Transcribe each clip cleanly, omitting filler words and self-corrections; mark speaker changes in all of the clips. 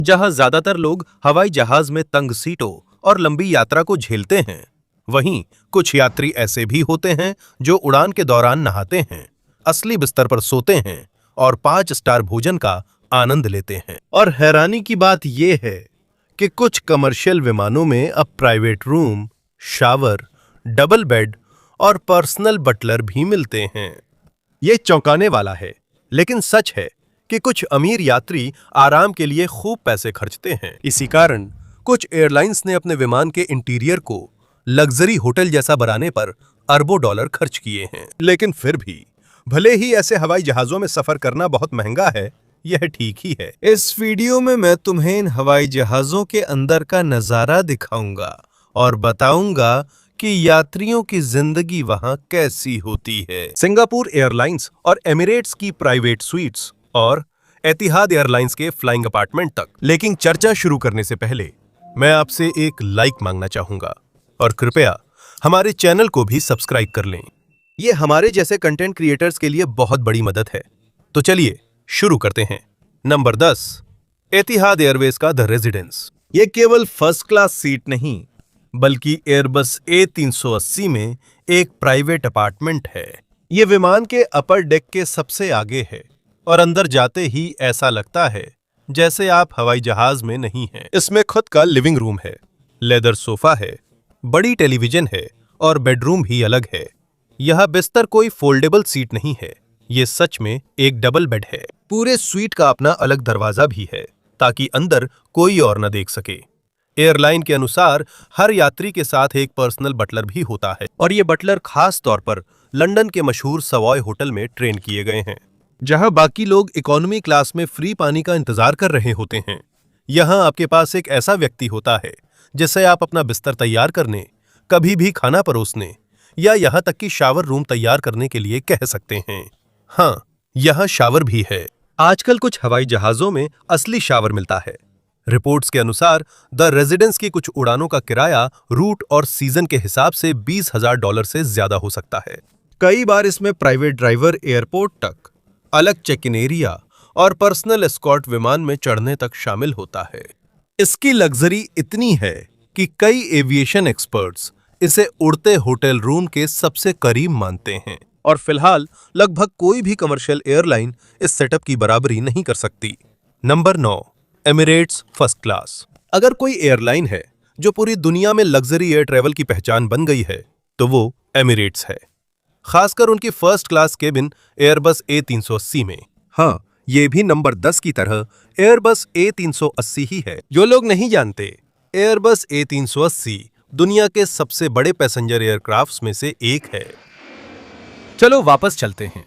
Speaker 1: जहां ज्यादातर लोग हवाई जहाज में तंग सीटों और लंबी यात्रा को झेलते हैं, वहीं कुछ यात्री ऐसे भी होते हैं जो उड़ान के दौरान नहाते हैं, असली बिस्तर पर सोते हैं और 5 स्टार भोजन का आनंद लेते हैं। और हैरानी की बात यह है कि कुछ कमर्शियल विमानों में अब private room, shower, double bed और पर्सनल बटलर भी मिलते हैं। ये चौंकाने वाला है, लेकिन सच है कि कुछ अमीर यात्री आराम के लिए खूब पैसे खर्चते हैं। इसी कारण कुछ एयरलाइंस ने अपने विमान के इंटीरियर को लग्जरी होटल जैसा बनाने पर अरबों डॉलर खर्च किए हैं। लेकिन फिर भी भले ही ऐसे हवाई जहाजों में सफर करना बहुत महंगा है, यह ठीक ही है। इस वीडियो में मैं तुम्हें इन हवाई जहाजों के अंदर का नजारा दिखाऊंगा और बताऊंगा कि यात्रियों की जिंदगी वहां कैसी होती है। सिंगापुर एयरलाइंस और एमिरेट्स की प्राइवेट स्वीट्स और एतिहाद एयरलाइंस के फ्लाइंग अपार्टमेंट तक। लेकिन चर्चा शुरू करने से पहले मैं आपसे एक लाइक मांगना चाहूंगा और कृपया हमारे चैनल को भी सब्सक्राइब कर लें। ये हमारे जैसे कंटेंट क्रिएटर्स के लिए बहुत बड़ी मदद है। तो चलिए शुरू करते हैं। नंबर 10, एतिहाद एयरवेज का द रेजिडेंस। ये केवल फर्स्ट क्लास सीट नहीं, बल्कि एयरबस A380 में एक प्राइवेट अपार्टमेंट है। ये विमान के अपर डेक के सबसे आगे है और अंदर जाते ही ऐसा लगता है जैसे आप हवाई जहाज में नहीं हैं। इसमें खुद का लिविंग रूम है, लेदर सोफा है, बड़ी टेलीविजन है और बेडरूम भी अलग है। यह बिस्तर कोई फोल्डेबल सीट नहीं है, ये सच में एक डबल बेड है। पूरे स्वीट का अपना अलग दरवाजा भी है ताकि अंदर कोई और न देख सके। एयरलाइन के अनुसार हर यात्री के साथ एक पर्सनल बटलर भी होता है और ये बटलर खास तौर पर लंदन के मशहूर सवॉय होटल में ट्रेन किए गए हैं, जहां बाकी लोग इकोनॉमी क्लास में फ्री पानी का इंतजार कर रहे होते हैं। यहां आपके पास एक ऐसा व्यक्ति होता है जिसे आप अपना बिस्तर तैयार करने, कभी भी खाना परोसने या यहां तक कि शावर रूम तैयार करने के लिए कह सकते हैं। हाँ, यहां शावर भी है। आजकल कुछ हवाई जहाजों में असली शावर मिलता है। रिपोर्ट्स के अनुसार द रेजिडेंस की कुछ उड़ानों का किराया रूट और सीजन के हिसाब से $20,000 से ज्यादा हो सकता है। कई बार इसमें प्राइवेट ड्राइवर, एयरपोर्ट तक, अलग चेक इन एरिया और पर्सनल एस्कॉर्ट विमान में चढ़ने तक शामिल होता है। इसकी लग्जरी इतनी है कि कई एविएशन एक्सपर्ट्स इसे उड़ते होटल रूम के सबसे करीब मानते हैं और फिलहाल लगभग कोई भी कमर्शियल एयरलाइन इस सेटअप की बराबरी नहीं कर सकती। Number 9, Emirates first class. अगर कोई एयरलाइन है जो पूरी दुनिया में लग्जरी एयर ट्रैवल की पहचान बन गई है तो वो एमिरेट्स है, खासकर उनकी first class cabin Airbus A380 में। हाँ, ये भी नंबर 10 की तरह एयरबस A380 ही है। जो लोग नहीं जानते, एयरबस A380 दुनिया के सबसे बड़े पैसेंजर एयरक्राफ्ट्स में से एक है। चलो वापस चलते हैं।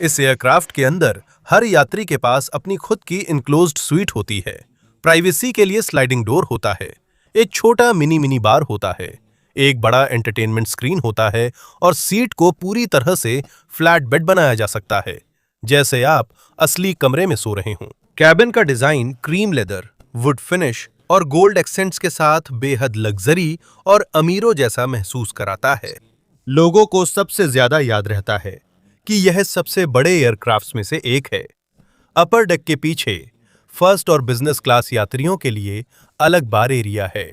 Speaker 1: इस एयरक्राफ्ट के अंदर हर यात्री के पास अपनी खुद की इनक्लोज्ड स्वीट होती है। प्राइवेसी के लिए स्लाइडिंग डोर होता है, एक छोटा मिनी बार होता है, एक बड़ा एंटरटेनमेंट स्क्रीन होता है और सीट को पूरी तरह से फ्लैट बेड बनाया जा सकता है, जैसे आप असली कमरे में सो रहे हों। कैबिन का design cream leather, would finish और गोल्ड एक्सेंट्स के साथ बेहद लग्जरी और अमीरों जैसा महसूस कराता है। लोगों को सबसे ज्यादा याद रहता है कि यह सबसे बड़े एयरक्राफ्ट्स में से एक है। अपर डेक के पीछे फर्स्ट और बिजनेस क्लास यात्रियों के लिए अलग बार एरिया है।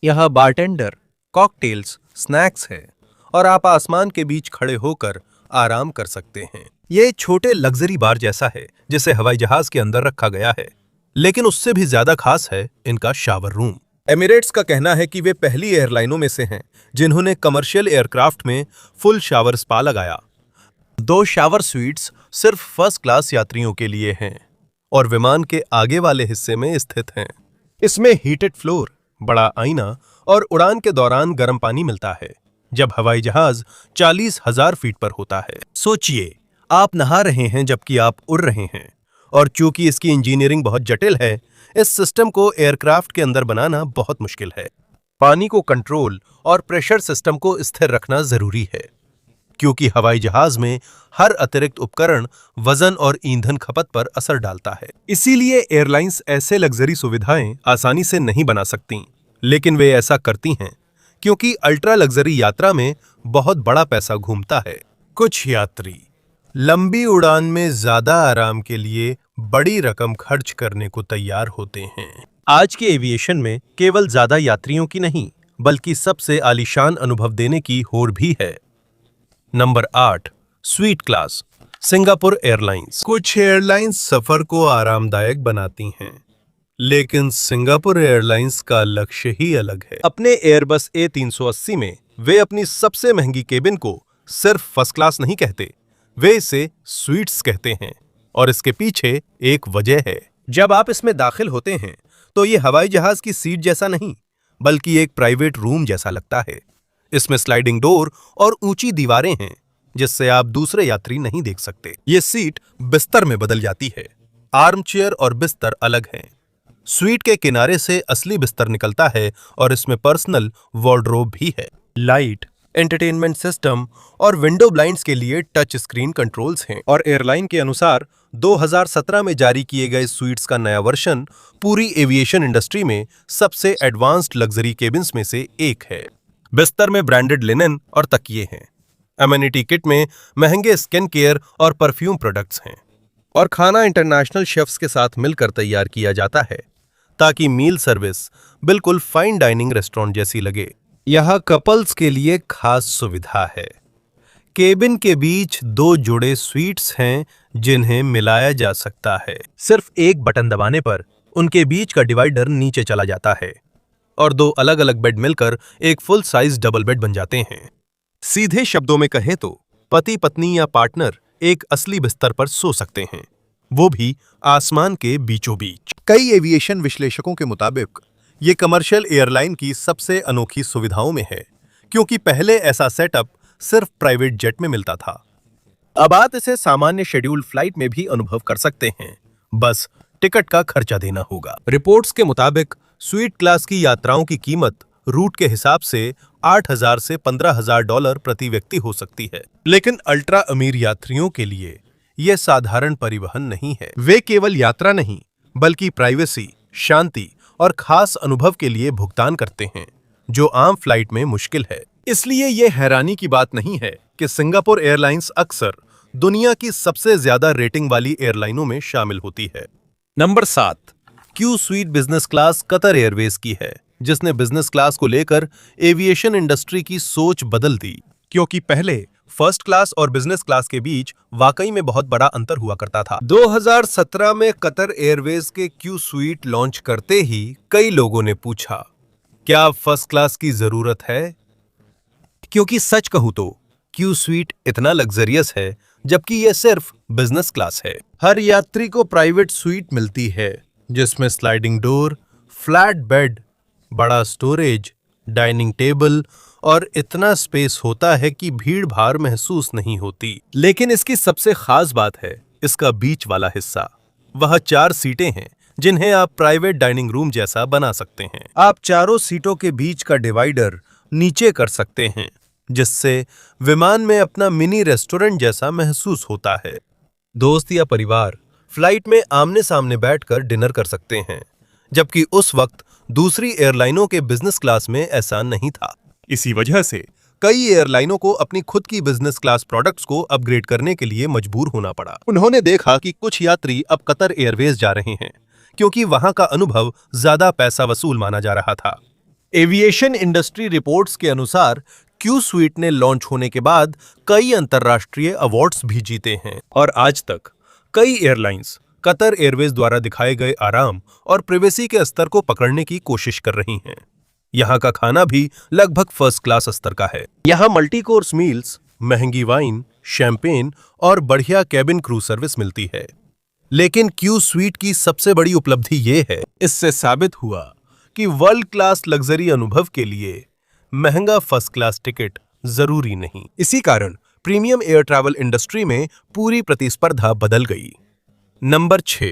Speaker 1: यह बारटेंडर, कॉकटेल्स, स्नैक्स है और आप आसमान के बीच खड़े होकर आराम कर सकते हैं। ये छोटे लग्जरी बार जैसा है जिसे हवाई जहाज के अंदर रखा गया है, लेकिन उससे भी ज्यादा खास है इनका शावर रूम। एमिरेट्स का कहना है कि वे पहली एयरलाइनों में से हैं जिन्होंने कमर्शियल एयरक्राफ्ट में फुल शावर स्पा लगाया। 2 शावर स्वीट्स सिर्फ फर्स्ट क्लास यात्रियों के लिए हैं और विमान के आगे वाले हिस्से में स्थित हैं। इसमें हीटेड फ्लोर, बड़ा आईना और उड़ान के दौरान गर्म पानी मिलता है जब हवाई जहाज 40,000 फीट पर होता है। सोचिए, आप नहा रहे हैं जबकि आप उड़ रहे हैं, और चूंकि इसकी इंजीनियरिंग बहुत जटिल है, इस सिस्टम को एयरक्राफ्ट के अंदर बनाना बहुत मुश्किल है। पानी को कंट्रोल और प्रेशर सिस्टम को स्थिर रखना जरूरी है, क्योंकि हवाई जहाज में हर अतिरिक्त उपकरण वजन और ईंधन खपत पर असर डालता है। इसीलिए एयरलाइंस ऐसे लग्जरी सुविधाएं आसानी से नहीं बना सकती, लेकिन वे ऐसा करती हैं क्योंकि अल्ट्रा लग्जरी यात्रा में बहुत बड़ा पैसा घूमता है। कुछ यात्री लंबी उड़ान में ज्यादा आराम के लिए बड़ी रकम खर्च करने को तैयार होते हैं। आज के एविएशन में केवल ज्यादा यात्रियों की नहीं, बल्कि सबसे आलीशान अनुभव देने की होड़ भी है। Number 8, sweet class, Singapore airlines. कुछ एयरलाइंस सफर को आरामदायक बनाती हैं, लेकिन सिंगापुर एयरलाइंस का लक्ष्य ही अलग है। अपने एयरबस A380 में वे अपनी सबसे महंगी केबिन को सिर्फ फर्स्ट क्लास नहीं कहते, वे इसे स्वीट्स कहते हैं। और इसके पीछे एक वजह है। जब आप इसमें दाखिल होते हैं तो ये हवाई जहाज की सीट जैसा नहीं, बल्कि एक प्राइवेट रूम जैसा लगता है। इसमें स्लाइडिंग डोर और ऊंची दीवारें हैं, जिससे आप दूसरे यात्री नहीं देख सकते। ये सीट बिस्तर में बदल जाती है। आर्म चेयर और बिस्तर अलग हैं। स्वीट के किनारे से असली बिस्तर निकलता है और इसमें पर्सनल वार्डरोब भी है। लाइट, एंटरटेनमेंट सिस्टम और विंडो ब्लाइंड्स के लिए टच स्क्रीन कंट्रोल्स हैं। और एयरलाइन के अनुसार 2017 में जारी किए गए स्वीट्स का नया वर्जन पूरी एविएशन इंडस्ट्री में सबसे एडवांस्ड लग्जरी केबिन्स में से एक है। बिस्तर में ब्रांडेड लिनन और तकिए हैं। एमेनिटी किट में महंगे स्किन केयर और परफ्यूम प्रोडक्ट्स हैं। और खाना इंटरनेशनल शेफ्स के साथ मिलकर तैयार किया जाता है, ताकि मील सर्विस बिल्कुल फाइन डाइनिंग रेस्टोरेंट जैसी लगे। यहाँ कपल्स के लिए खास सुविधा है। केबिन के बीच 2 जुड़े स्वीट्स हैं, जिन्हें मिलाया जा सकता है। सिर्फ एक बटन दबाने पर उनके बीच का डिवाइडर नीचे चला जाता है और 2 अलग-अलग बेड मिलकर एक फुल साइज डबल बेड बन जाते हैं। सीधे शब्दों में कहें तो पति पत्नी या पार्टनर एक असली बिस्तर पर सो सकते हैं, वो भी आसमान के बीचों बीच। कई एविएशन विश्लेषकों के मुताबिक ये कमर्शियल एयरलाइन की सबसे अनोखी सुविधाओं में है, क्योंकि पहले ऐसा सेटअप सिर्फ प्राइवेट जेट में मिलता था। अब आप इसे सामान्य शेड्यूल्ड फ्लाइट में भी अनुभव कर सकते हैं, बस टिकट का खर्चा देना होगा। रिपोर्ट्स के मुताबिक स्वीट क्लास की यात्राओं की कीमत रूट के हिसाब से 8,000 से $15,000 प्रति व्यक्ति हो सकती है। लेकिन अल्ट्रा अमीर यात्रियों के लिए यह साधारण परिवहन नहीं है। वे केवल यात्रा नहीं, बल्कि प्राइवेसी, शांति और खास अनुभव के लिए भुगतान करते हैं, जो आम फ्लाइट में मुश्किल है। इसलिए यह हैरानी की बात नहीं है कि सिंगापुर एयरलाइंस अक्सर दुनिया की सबसे ज्यादा रेटिंग वाली एयरलाइनों में शामिल होती है। Number 7, Q sweet business class Qatar Airways की है, जिसने बिजनेस क्लास को लेकर एविएशन इंडस्ट्री की सोच बदल दी। क्योंकि पहले फर्स्ट क्लास और बिजनेस क्लास के बीच वाकई में बहुत बड़ा अंतर हुआ करता था। 2017 में कतर एयरवेज के क्यू स्वीट लॉन्च करते ही कई लोगों ने पूछा, क्या फर्स्ट क्लास की जरूरत है? क्योंकि सच कहूं तो क्यू स्वीट इतना लग्जरियस है, जबकि यह सिर्फ बिजनेस क्लास है। हर यात्री को प्राइवेट स्वीट मिलती है, जिसमें स्लाइडिंग डोर, फ्लैट बेड, बड़ा स्टोरेज, डाइनिंग टेबल और इतना स्पेस होता है कि भीड़ भाड़ महसूस नहीं होती। लेकिन इसकी सबसे खास बात है इसका बीच वाला हिस्सा। वह 4 सीटें हैं, जिन्हें आप प्राइवेट डाइनिंग रूम जैसा बना सकते हैं। आप चारों सीटों के बीच का डिवाइडर नीचे कर सकते हैं, जिससे विमान में अपना मिनी रेस्टोरेंट जैसा महसूस होता है। दोस्त या परिवार फ्लाइट में आमने सामने बैठकर डिनर कर सकते हैं, जबकि उस वक्त दूसरी एयरलाइनों के बिजनेस क्लास में ऐसा नहीं था। इसी वजह से कई एयरलाइनों को अपनी खुद की बिजनेस क्लास प्रोडक्ट्स को अपग्रेड करने के लिए मजबूर होना पड़ा। उन्होंने देखा कि कुछ यात्री अब कतर एयरवेज जा रहे हैं, क्योंकि वहां का अनुभव ज्यादा पैसा वसूल माना जा रहा था। एविएशन इंडस्ट्री रिपोर्ट्स के अनुसार क्यू स्वीट ने लॉन्च होने के बाद कई अंतर्राष्ट्रीय अवार्ड्स भी जीते हैं और आज तक कई एयरलाइंस कतर एयरवेज द्वारा दिखाए गए आराम और प्राइवेसी के स्तर को पकड़ने की कोशिश कर रही हैं। यहाँ का खाना भी लगभग फर्स्ट क्लास स्तर का है। यहाँ मल्टी कोर्स मील्स, महंगी वाइन, शैंपेन और बढ़िया कैबिन क्रू सर्विस मिलती है। लेकिन क्यू स्वीट की सबसे बड़ी उपलब्धि ये है, इससे साबित हुआ कि वर्ल्ड क्लास लग्जरी अनुभव के लिए महंगा फर्स्ट क्लास टिकट जरूरी नहीं। इसी कारण प्रीमियम एयर ट्रैवल इंडस्ट्री में पूरी प्रतिस्पर्धा बदल गई। नंबर 6,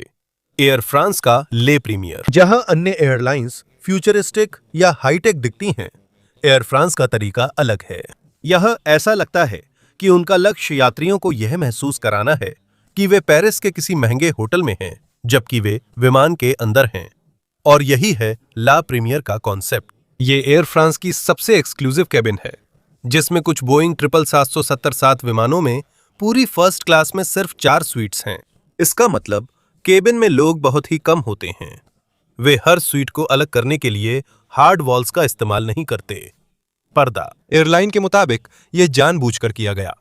Speaker 1: एयर फ्रांस का ले प्रीमियर। जहां अन्य एयरलाइंस फ्यूचरिस्टिक या हाईटेक दिखती हैं, एयर फ्रांस का तरीका अलग है। यह ऐसा लगता है कि उनका लक्ष्य यात्रियों को यह महसूस कराना है कि वे पेरिस के किसी महंगे होटल में हैं, जबकि वे विमान के अंदर हैं। और यही है ला प्रीमियर का कॉन्सेप्ट। ये एयर फ्रांस की सबसे एक्सक्लूसिव कैबिन है, जिसमें कुछ बोइंग 777 विमानों में पूरी फर्स्ट क्लास में सिर्फ 4 स्वीट्स हैं। इसका मतलब केबिन में लोग बहुत ही कम होते हैं। वे हर सीट को अलग करने के लिए हार्ड वॉल्स का इस्तेमाल नहीं करते। पर्दा एयरलाइन के मुताबिक यह जानबूझकर किया गया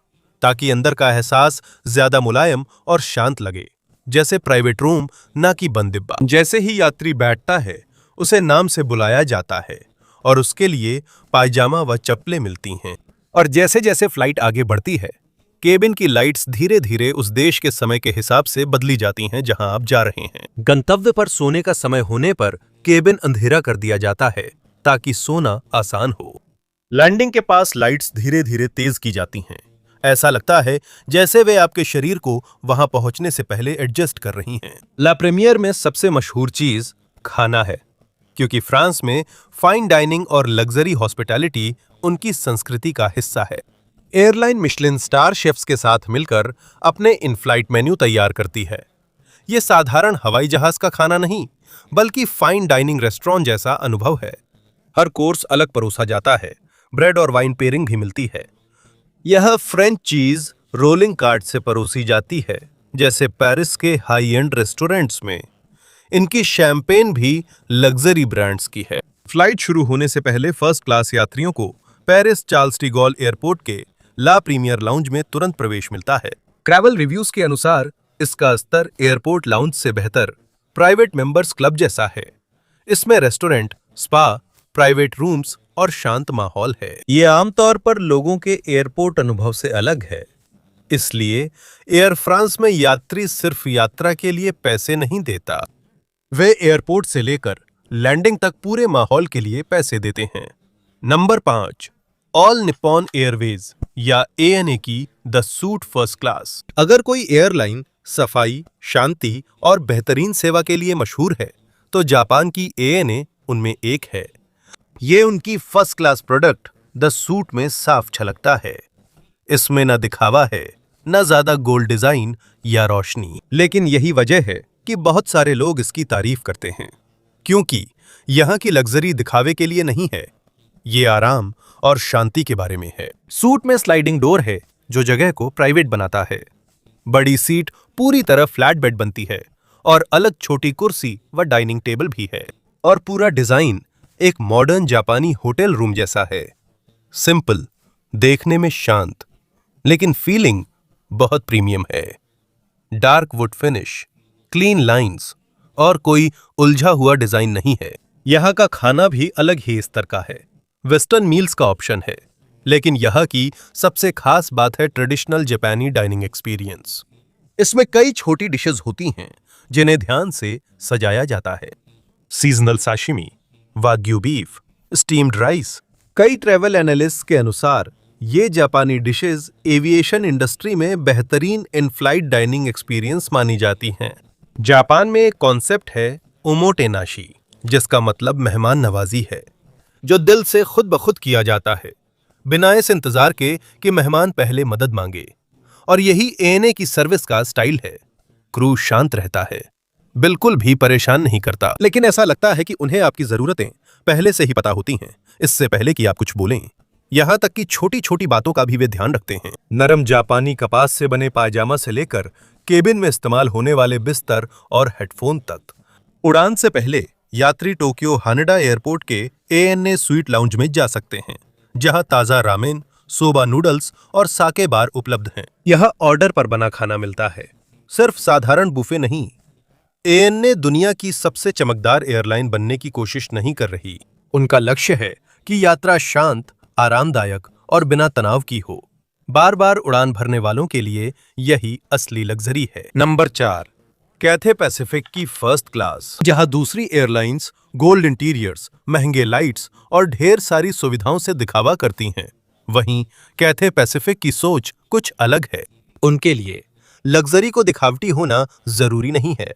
Speaker 1: ताकि अंदर का एहसास ज्यादा मुलायम और शांत लगे, जैसे प्राइवेट रूम, ना कि बंद डिब्बा। जैसे ही यात्री बैठता है उसे नाम से बुलाया जाता है और उसके लिए पायजामा व चप्पलें मिलती हैं। और जैसे जैसे फ्लाइट आगे बढ़ती है, केबिन की लाइट्स धीरे धीरे उस देश के समय के हिसाब से बदली जाती हैं जहां आप जा रहे हैं। गंतव्य पर सोने का समय होने पर केबिन अंधेरा कर दिया जाता है ताकि सोना आसान हो। लैंडिंग के पास लाइट्स धीरे धीरे तेज की जाती हैं। ऐसा लगता है जैसे वे आपके शरीर को वहां पहुंचने से पहले एडजस्ट कर रही हैं। ला प्रीमियर में सबसे मशहूर चीज खाना है, क्योंकि फ्रांस में फाइन डाइनिंग और लग्जरी हॉस्पिटैलिटी उनकी संस्कृति का हिस्सा है। एयरलाइन मिशेलिन स्टार शेफ्स के साथ मिलकर अपने इन फ्लाइट मेन्यू तैयार करती है। ये साधारण हवाई जहाज का खाना नहीं, बल्कि फाइन डाइनिंग रेस्टोरेंट जैसा अनुभव है। हर कोर्स अलग परोसा जाता है, ब्रेड और वाइन पेयरिंग भी मिलती है। यह फ्रेंच चीज रोलिंग कार्ट से परोसी जाती है, जैसे पेरिस के हाई एंड रेस्टोरेंट्स में। इनकी शैंपेन भी लग्जरी ब्रांड्स की है। फ्लाइट शुरू होने से पहले फर्स्ट क्लास यात्रियों को Paris Charles de Gaulle airport के ला प्रीमियर लाउंज में तुरंत प्रवेश मिलता है। ट्रैवल रिव्यूज के अनुसार इसका स्तर एयरपोर्ट लाउंज से बेहतर प्राइवेट मेंबर्स क्लब जैसा है। इसमें रेस्टोरेंट, स्पा, प्राइवेट रूम्स और शांत माहौल है। ये आमतौर पर लोगों के एयरपोर्ट अनुभव से अलग है। इसलिए एयर फ्रांस में यात्री सिर्फ यात्रा के लिए पैसे नहीं देता, वे एयरपोर्ट से लेकर लैंडिंग तक पूरे माहौल के लिए पैसे देते हैं। नंबर 5, ऑल निप्पॉन एयरवेज या ANA की द सूट फर्स्ट क्लास। अगर कोई एयरलाइन सफाई, शांति और बेहतरीन सेवा के लिए मशहूर है, तो जापान की ANA उनमें एक है। ये उनकी first class product the suit में साफ झलकता है। इसमें न दिखावा है, न ज्यादा गोल्ड डिजाइन या रोशनी, लेकिन यही वजह है कि बहुत सारे लोग इसकी तारीफ करते हैं, क्योंकि यहाँ की लग्जरी दिखावे के लिए नहीं है, ये आराम और शांति के बारे में है। सूट में स्लाइडिंग डोर है जो जगह को प्राइवेट बनाता है। बड़ी सीट पूरी तरह फ्लैट बेड बनती है और अलग छोटी कुर्सी व डाइनिंग टेबल भी है। और पूरा डिजाइन एक मॉडर्न जापानी होटल रूम जैसा है। सिंपल, देखने में शांत, लेकिन फीलिंग बहुत प्रीमियम है। Dark would finish, clean lines और कोई उलझा हुआ डिजाइन नहीं है। यहाँ का खाना भी अलग ही स्तर का है। वेस्टर्न मील्स का ऑप्शन है, लेकिन यहाँ की सबसे खास बात है ट्रेडिशनल जापानी डाइनिंग एक्सपीरियंस। इसमें कई छोटी डिशेस होती हैं जिन्हें ध्यान से सजाया जाता है। Seasonal sashimi, wagyu beef, steamed rice. कई ट्रैवल एनालिस्ट के अनुसार ये जापानी डिशेस एविएशन इंडस्ट्री में बेहतरीन इन फ्लाइट डाइनिंग एक्सपीरियंस मानी जाती हैं। जापान में एक कॉन्सेप्ट है ओमोटेनाशी, जिसका मतलब मेहमान नवाजी है, जो दिल से खुद ब खुद किया जाता है, बिना इस इंतजार के कि मेहमान पहले मदद मांगे। और यही ANA की सर्विस का स्टाइल है। क्रू शांत रहता है, बिल्कुल भी परेशान नहीं करता, लेकिन ऐसा लगता है कि उन्हें आपकी जरूरतें पहले से ही पता होती हैं, इससे पहले कि आप कुछ बोलें। यहाँ तक कि छोटी छोटी बातों का भी वे ध्यान रखते हैं। नरम जापानी कपास से बने पायजामा से लेकर केबिन में इस्तेमाल होने वाले बिस्तर और हेडफोन तक। उड़ान से पहले यात्री टोक्यो हानेडा एयरपोर्ट के ANA स्वीट लाउंज में जा सकते हैं, जहां ताजा रामेन, सोबा नूडल्स और साके बार उपलब्ध हैं। यह ऑर्डर पर बना खाना मिलता है, सिर्फ साधारण बुफे नहीं। ANA दुनिया की सबसे चमकदार एयरलाइन बनने की कोशिश नहीं कर रही। उनका लक्ष्य है कि यात्रा शांत, आरामदायक और बिना तनाव की हो। बार बार उड़ान भरने वालों के लिए यही असली लग्जरी है। नंबर 4, कैथे पैसिफिक की फर्स्ट क्लास। जहां दूसरी एयरलाइंस गोल्ड इंटीरियर्स, महंगे लाइट्स और ढेर सारी सुविधाओं से दिखावा करती हैं, वहीं कैथे पैसिफिक की सोच कुछ अलग है। उनके लिए लग्जरी को दिखावटी होना जरूरी नहीं है।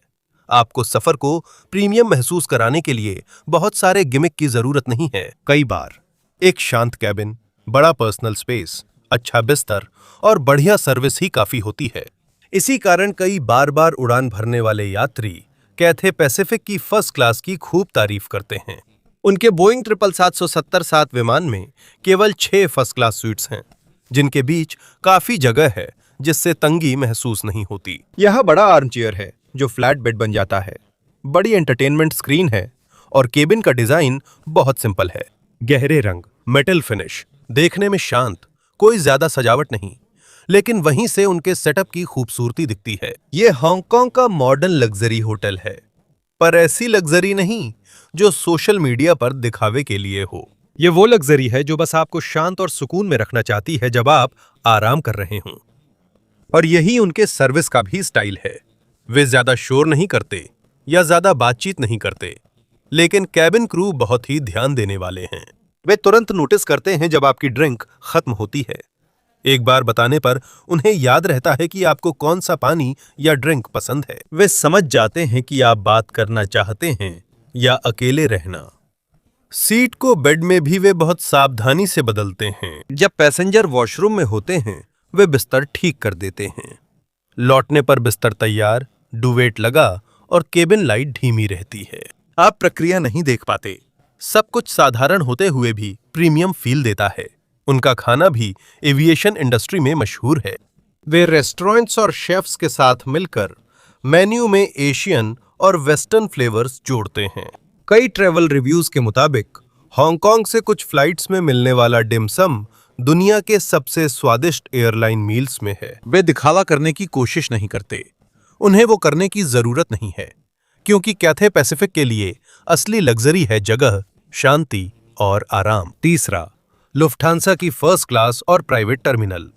Speaker 1: आपको सफर को प्रीमियम महसूस कराने के लिए बहुत सारे गिमिक की जरूरत नहीं है। कई बार एक शांत कैबिन, बड़ा पर्सनल स्पेस, अच्छा बिस्तर और बढ़िया सर्विस ही काफी होती है। इसी कारण कई बार बार उड़ान भरने वाले यात्री कैथे पैसिफिक की फर्स्ट क्लास की खूब तारीफ करते हैं। उनके बोइंग 777-7 विमान में केवल 6 फर्स्ट क्लास स्वीट्स हैं, जिनके बीच काफी जगह है, जिससे तंगी महसूस नहीं होती। यह बड़ा आर्म चेयर है जो फ्लैट बेड बन जाता है। बड़ी एंटरटेनमेंट स्क्रीन है और केबिन का डिजाइन बहुत सिंपल है। गहरे रंग, मेटल फिनिश, देखने में शांत, कोई ज्यादा सजावट नहीं, लेकिन वहीं से उनके सेटअप की खूबसूरती दिखती है। ये हांगकांग का मॉडर्न लग्जरी होटल है, पर ऐसी लग्जरी नहीं जो सोशल मीडिया पर दिखावे के लिए हो। ये वो लग्जरी है जो बस आपको शांत और सुकून में रखना चाहती है जब आप आराम कर रहे हों। और यही उनके सर्विस का भी स्टाइल है। वे ज्यादा शोर नहीं करते या ज्यादा बातचीत नहीं करते, लेकिन कैबिन क्रू बहुत ही ध्यान देने वाले हैं। वे तुरंत नोटिस करते हैं जब आपकी ड्रिंक खत्म होती है। एक बार बताने पर उन्हें याद रहता है कि आपको कौन सा पानी या ड्रिंक पसंद है। वे समझ जाते हैं कि आप बात करना चाहते हैं या अकेले रहना। सीट को बेड में भी वे बहुत सावधानी से बदलते हैं। जब पैसेंजर वॉशरूम में होते हैं, वे बिस्तर ठीक कर देते हैं। लौटने पर बिस्तर तैयार, डुवेट लगा और केबिन लाइट धीमी रहती है। आप प्रक्रिया नहीं देख पाते। सब कुछ साधारण होते हुए भी प्रीमियम फील देता है। उनका खाना भी एविएशन इंडस्ट्री में मशहूर है। वे रेस्टोरेंट्स और शेफ्स के साथ मिलकर मेन्यू में एशियन और वेस्टर्न फ्लेवर्स जोड़ते हैं। कई ट्रैवल रिव्यूज के मुताबिक हांगकांग से कुछ फ्लाइट्स में मिलने वाला डिमसम दुनिया के सबसे स्वादिष्ट एयरलाइन मील्स में है। वे दिखावा करने की कोशिश नहीं करते। उन्हें वो करने की जरूरत नहीं है, क्योंकि कैथे पैसिफिक के लिए असली लग्जरी है जगह, शांति और आराम। तीसरा, लुफ्थांसा की फर्स्ट क्लास और प्राइवेट टर्मिनल।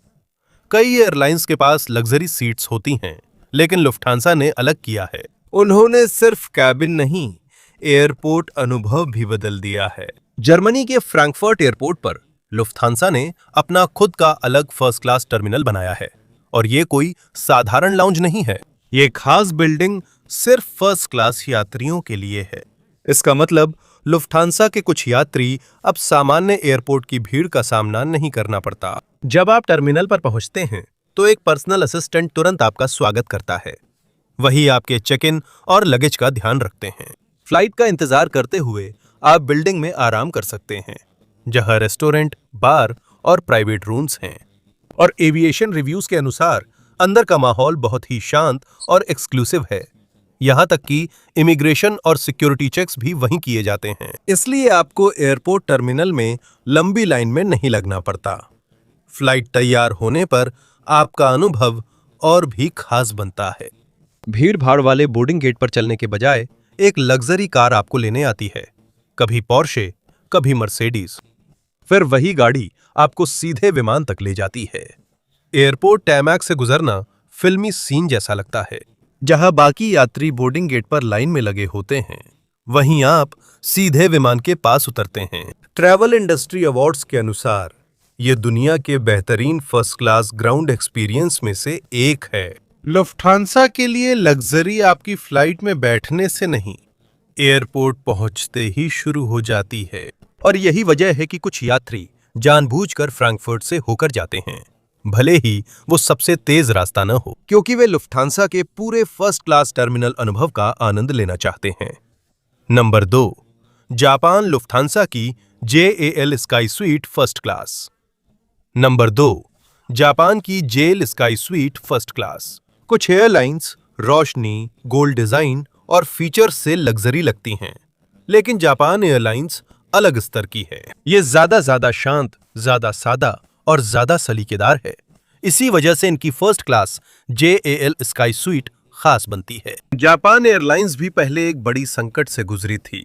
Speaker 1: कई एयरलाइंस के पास लग्जरी सीट्स होती हैं, लेकिन लुफ्थांसा ने अलग किया है। उन्होंने सिर्फ कैबिन नहीं, एयरपोर्ट अनुभव भी बदल दिया है। जर्मनी के फ्रैंकफर्ट एयरपोर्ट पर लुफ्थांसा ने अपना खुद का अलग फर्स्ट क्लास टर्मिनल बनाया है, और ये कोई साधारण लाउंज नहीं है। ये खास बिल्डिंग सिर्फ फर्स्ट क्लास यात्रियों के लिए है। इसका मतलब लुफ्थांसा के कुछ यात्री अब सामान्य एयरपोर्ट की भीड़ का सामना नहीं करना पड़ता। जब आप टर्मिनल पर पहुंचते हैं, तो एक पर्सनल असिस्टेंट तुरंत आपका स्वागत करता है। वही आपके चेक इन और लगेज का ध्यान रखते हैं। फ्लाइट का इंतजार करते हुए आप बिल्डिंग में आराम कर सकते हैं, जहां रेस्टोरेंट, बार और प्राइवेट रूम्स हैं। और एविएशन रिव्यूज के अनुसार अंदर का माहौल बहुत ही शांत और एक्सक्लूसिव है। यहां तक कि इमिग्रेशन और सिक्योरिटी चेक्स भी वहीं किए जाते हैं। इसलिए आपको एयरपोर्ट टर्मिनल में लंबी लाइन में नहीं लगना पड़ता। फ्लाइट तैयार होने पर आपका अनुभव और भी खास बनता है। भीड़ भाड़ वाले बोर्डिंग गेट पर चलने के बजाय एक लग्जरी कार आपको लेने आती है, कभी पोर्शे, कभी मर्सिडीज। फिर वही गाड़ी आपको सीधे विमान तक ले जाती है। एयरपोर्ट टैमैक से गुजरना फिल्मी सीन जैसा लगता है। जहां बाकी यात्री बोर्डिंग गेट पर लाइन में लगे होते हैं, वहीं आप सीधे विमान के पास उतरते हैं। ट्रैवल इंडस्ट्री अवार्ड्स के अनुसार यह दुनिया के बेहतरीन फर्स्ट क्लास ग्राउंड एक्सपीरियंस में से एक है। लुफ्थांसा के लिए लग्जरी आपकी फ्लाइट में बैठने से नहीं, एयरपोर्ट पहुंचते ही शुरू हो जाती है। और यही वजह है कि कुछ यात्री जानबूझकर फ्रैंकफर्ट से होकर जाते हैं, भले ही वो सबसे तेज रास्ता न हो, क्योंकि वे लुफ्थांसा के पूरे फर्स्ट क्लास टर्मिनल अनुभव का आनंद लेना चाहते हैं। नंबर 2, जापान लुफ्थांसा की JAL sky sweet first class. Number 2, Japan की JAL sky sweet first class. कुछ एयरलाइंस रोशनी, गोल्ड डिजाइन और फीचर्स से लग्जरी लगती हैं, लेकिन जापान एयरलाइंस अलग स्तर की है। ये ज्यादा शांत, ज्यादा सादा और ज्यादा सलीकेदार है। इसी वजह से इनकी first class JAL sky sweet खास बनती है। जापान एयरलाइंस भी पहले एक बड़ी संकट से गुजरी थी।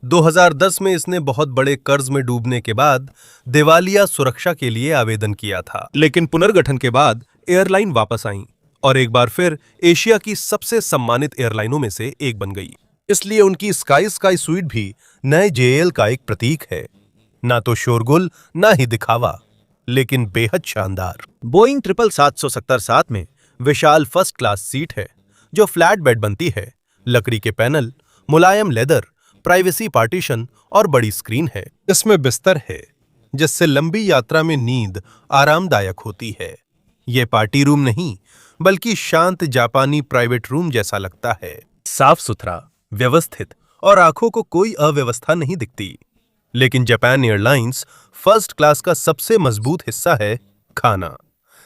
Speaker 1: 2010 में इसने बहुत बड़े कर्ज में डूबने के बाद दिवालिया सुरक्षा के लिए आवेदन किया था, लेकिन पुनर्गठन के बाद एयरलाइन वापस आई और एक बार फिर एशिया की सबसे सम्मानित एयरलाइनों में से एक बन गई। इसलिए उनकी स्काई स्वीट भी नए JAL का एक प्रतीक है। ना तो शोरगुल, ना ही दिखावा, लेकिन बेहद शानदार। बोइंग 777 में विशाल फर्स्ट क्लास सीट है, जो फ्लैट बेड बनती है। लकड़ी के पैनल, मुलायम लेदर, प्राइवेसी पार्टीशन और बड़ी स्क्रीन है। इसमें बिस्तर है, जिससे लंबी यात्रा में नींद आरामदायक होती है। यह पार्टी रूम नहीं, बल्कि शांत जापानी प्राइवेट रूम जैसा लगता है। साफ सुथरा, व्यवस्थित और आंखों को कोई अव्यवस्था नहीं दिखती। लेकिन जापान एयरलाइंस फर्स्ट क्लास का सबसे मजबूत हिस्सा है खाना,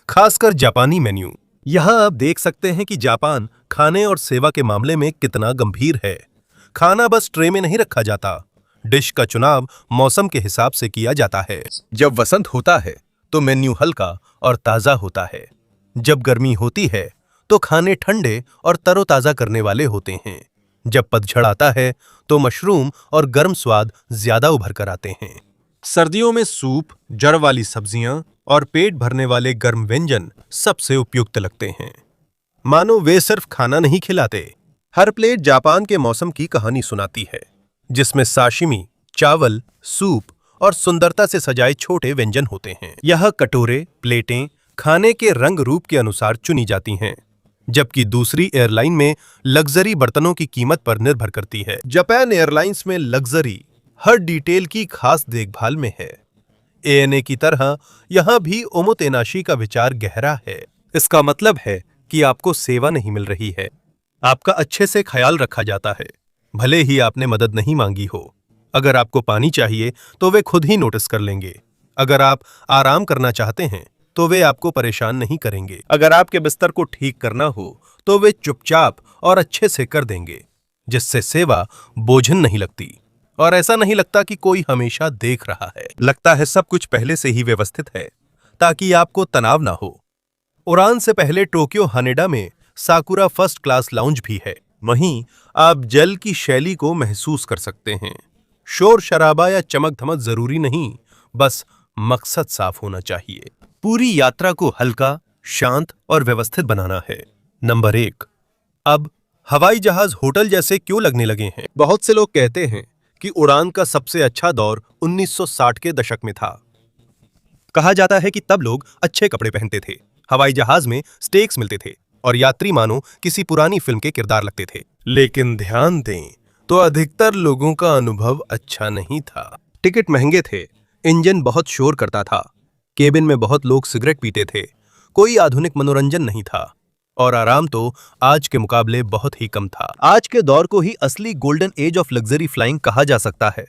Speaker 1: खासकर जापानी मेन्यू। यहां आप देख सकते हैं कि जापान खाने और सेवा के मामले में कितना गंभीर है। खाना बस ट्रे में नहीं रखा जाता, डिश का चुनाव मौसम के हिसाब से किया जाता है। जब वसंत होता है तो मेन्यू हल्का और ताजा होता है। जब गर्मी होती है तो खाने ठंडे और तरोताजा करने वाले होते हैं। जब पतझड़ आता है तो मशरूम और गर्म स्वाद ज्यादा उभर कर आते हैं। सर्दियों में सूप, जड़ वाली सब्जियां और पेट भरने वाले गर्म व्यंजन सबसे उपयुक्त लगते हैं। मानो वे सिर्फ खाना नहीं खिलाते, हर प्लेट जापान के मौसम की कहानी सुनाती है, जिसमें साशिमी, चावल, सूप और सुंदरता से सजाए छोटे व्यंजन होते हैं। यह कटोरे, प्लेटें खाने के रंग रूप के अनुसार चुनी जाती हैं, जबकि दूसरी एयरलाइन में लग्जरी बर्तनों की कीमत पर निर्भर करती है। जापान एयरलाइंस में लग्जरी हर डिटेल की खास देखभाल में है। एएनए की तरह यहां भी ओमोतेनाशी का विचार गहरा है। इसका मतलब है कि आपको सेवा नहीं मिल रही है, आपका अच्छे से ख्याल रखा जाता है, भले ही आपने मदद नहीं मांगी हो। अगर आपको पानी चाहिए तो वे खुद ही नोटिस कर लेंगे। अगर आप आराम करना चाहते हैं तो वे आपको परेशान नहीं करेंगे। अगर आपके बिस्तर को ठीक करना हो तो वे चुपचाप और अच्छे से कर देंगे, जिससे सेवा बोझिल नहीं लगती और ऐसा नहीं लगता कि कोई हमेशा देख रहा है। लगता है सब कुछ पहले से ही व्यवस्थित है ताकि आपको तनाव ना हो। उड़ान से पहले टोक्यो हानेडा में साकुरा फर्स्ट क्लास लाउंज भी है। वहीं आप जल की शैली को महसूस कर सकते हैं। शोर शराबा या चमक धमक जरूरी नहीं, बस मकसद साफ होना चाहिए। पूरी यात्रा को हल्का, शांत और व्यवस्थित बनाना है। नंबर 1, अब हवाई जहाज होटल जैसे क्यों लगने लगे हैं? बहुत से लोग कहते हैं कि उड़ान का सबसे अच्छा दौर 1960 के दशक में था। कहा जाता है कि तब लोग अच्छे कपड़े पहनते थे, हवाई जहाज में स्टेक्स मिलते थे और यात्री मानो किसी पुरानी फिल्म के किरदार लगते थे। लेकिन ध्यान दें तो अधिकतर लोगों का अनुभव अच्छा नहीं था। टिकट महंगे थे, इंजन बहुत शोर करता था, केबिन में बहुत लोग सिगरेट पीते थे, कोई आधुनिक मनोरंजन नहीं था और आराम तो आज के मुकाबले बहुत ही कम था। आज के दौर को ही असली golden age of luxury flying कहा जा सकता है।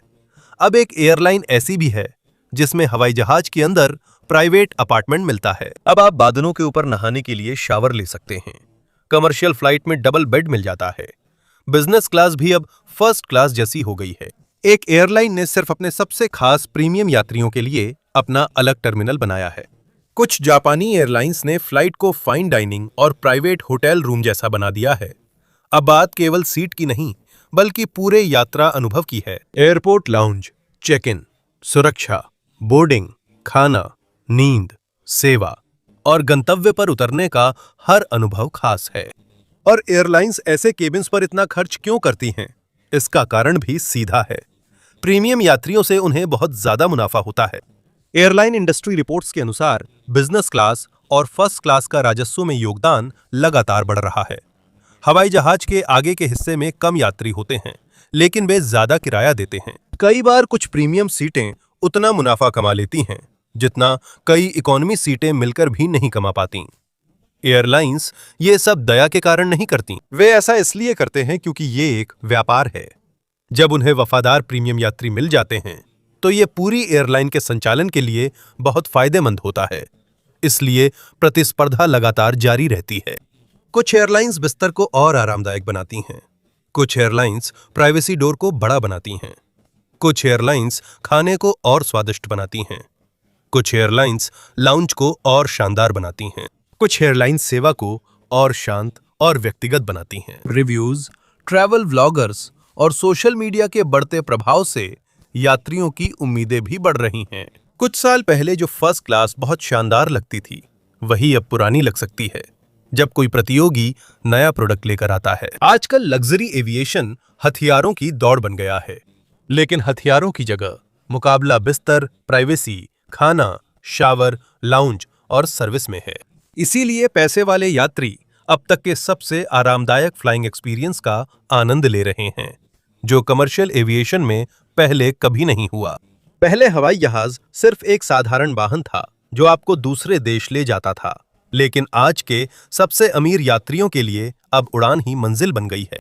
Speaker 1: अब एक एयरलाइन ऐसी भी है जिसमें हवाई जहाज के अंदर प्राइवेट अपार्टमेंट मिलता है। अब आप बादलों के ऊपर नहाने के लिए शावर ले सकते हैं। कमर्शियल फ्लाइट में डबल बेड मिल जाता है। बिजनेस क्लास भी अब फर्स्ट क्लास जैसी हो गई है। एक एयरलाइन ने सिर्फ अपने सबसे खास प्रीमियम यात्रियों के लिए अपना अलग टर्मिनल बनाया है। कुछ जापानी एयरलाइंस ने फ्लाइट को फाइन डाइनिंग और प्राइवेट होटल रूम जैसा बना दिया है। अब बात केवल सीट की नहीं, बल्कि पूरे यात्रा अनुभव की है। एयरपोर्ट लाउंज, चेक इन, सुरक्षा, बोर्डिंग, खाना, नींद, सेवा और गंतव्य पर उतरने का हर अनुभव खास है। और एयरलाइंस ऐसे केबिन्स पर इतना खर्च क्यों करती हैं? इसका कारण भी सीधा है। प्रीमियम यात्रियों से उन्हें बहुत ज्यादा मुनाफा होता है। एयरलाइन इंडस्ट्री रिपोर्ट्स के अनुसार बिजनेस क्लास और फर्स्ट क्लास का राजस्व में योगदान लगातार बढ़ रहा है। हवाई जहाज के आगे के हिस्से में कम यात्री होते हैं, लेकिन वे ज्यादा किराया देते हैं। कई बार कुछ प्रीमियम सीटें उतना मुनाफा कमा लेती हैं जितना कई इकोनॉमी सीटें मिलकर भी नहीं कमा पाती। एयरलाइंस ये सब दया के कारण नहीं करती, वे ऐसा इसलिए करते हैं क्योंकि ये एक व्यापार है। जब उन्हें वफादार प्रीमियम यात्री मिल जाते हैं तो ये पूरी एयरलाइन के संचालन के लिए बहुत फायदेमंद होता है। इसलिए प्रतिस्पर्धा लगातार जारी रहती है। कुछ एयरलाइंस बिस्तर को और आरामदायक बनाती हैं, कुछ एयरलाइंस प्राइवेसी डोर को बड़ा बनाती हैं, कुछ एयरलाइंस खाने को और स्वादिष्ट बनाती हैं, कुछ एयरलाइंस लाउंज को और शानदार बनाती हैं, कुछ एयरलाइंस सेवा को और शांत और व्यक्तिगत बनाती हैं। रिव्यूज, ट्रैवल व्लॉगर्स और सोशल मीडिया के बढ़ते प्रभाव से यात्रियों की उम्मीदें भी बढ़ रही हैं। कुछ साल पहले जो फर्स्ट क्लास बहुत शानदार लगती थी, वही अब पुरानी लग सकती है जब कोई प्रतियोगी नया प्रोडक्ट लेकर आता है। आजकल लग्जरी एविएशन हथियारों की दौड़ बन गया है, लेकिन हथियारों की जगह मुकाबला बिस्तर, प्राइवेसी, खाना, शावर, लाउंज और सर्विस में है। इसीलिए पैसे वाले यात्री अब तक के सबसे आरामदायक फ्लाइंग एक्सपीरियंस का आनंद ले रहे हैं, जो कमर्शियल एविएशन में पहले कभी नहीं हुआ। पहले हवाई जहाज सिर्फ एक साधारण वाहन था जो आपको दूसरे देश ले जाता था, लेकिन आज के सबसे अमीर यात्रियों के लिए अब उड़ान ही मंजिल बन गई है।